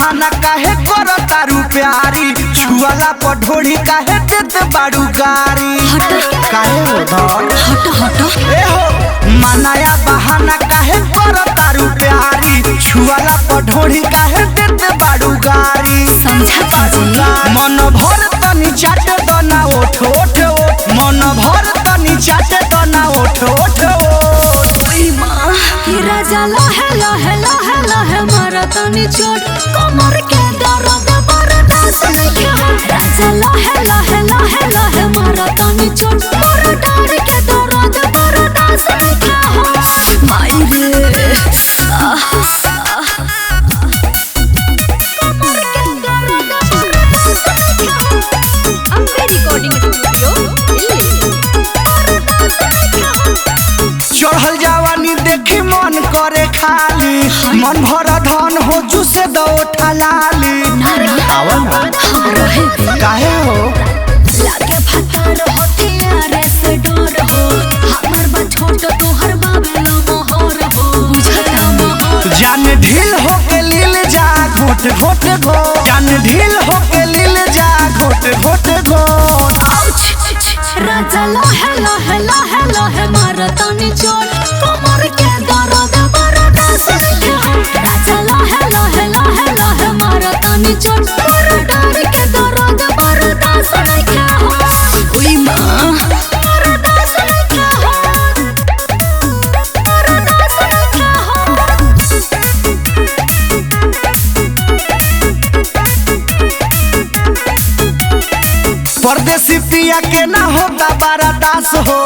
बहाना काहे करो तारू प्यारी छुआला पर ढोड़ी काहे देत बाड़ू गारी काहे हो धर हट ए हो मनाया बहाना काहे करो तारू प्यारी छुआला पर ढोड़ी काहे देत बाड़ू गारी समझा कीजिए मन भर तनी चाटे तो ना ओठ ओठ मन भर तनी चाटे तो ना ओठ ओठ कि राजा लहे लहे लहे लहे मारा तनी चोट कमर के दर्द बर्दाश्त नहीं राजा लहे लहे लहे लहे मारा तनी चोट मोर डार के दर्द बर्दाश्त नहीं माई रे कमर के दर्द बर्दाश्त नहीं अम्बे रिकॉर्डिंग स्टूडियो चढ़ल जवानी देखी मन करे खाली मन भर धन हो जुसे दो ठलाली काहे हो लागे फतार होती यारे से डर हो हमर बा छोट तोहर बाबेला मोहर हो बुझता मोहर जान ढील हो के लील जा घोट घोट घो जान ढील हो के लील जा घोट घोट घोट राजा लहे लहे लहे लहे मारा तनी चोट कमर के दर्द बर्दाश्त नहीं राजा लहे लहे लहे लहे मारा तनी चोट मोर डार के दर्द बर्दाश्त नहीं ओई मां बर्दाश्त नहीं बर्दाश्त परदेसी पिया के ना होता बारा दास हो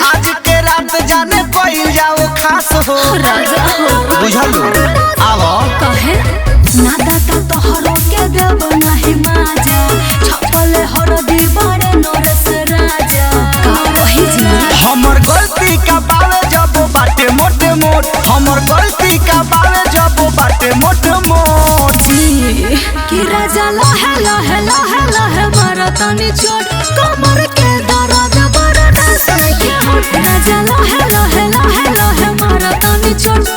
आज के रात जाने कोई जाओ खास हो राजा बुझल आवो कहे ना दाता तोहरो के देव नहीं माजा छपले हरदी बड़े नरस राजा का रही जी हमर गलती का बावे जब बाटे मोटे मोट हमर गलती का बावे जब बाटे मोटे मोट कि राजा लहे लहे लहे लहे मारा तनी चोट कमर के दर्द बर्दाश्त नहीं राजा लहे लहे लहे लहे मारा तनी चोट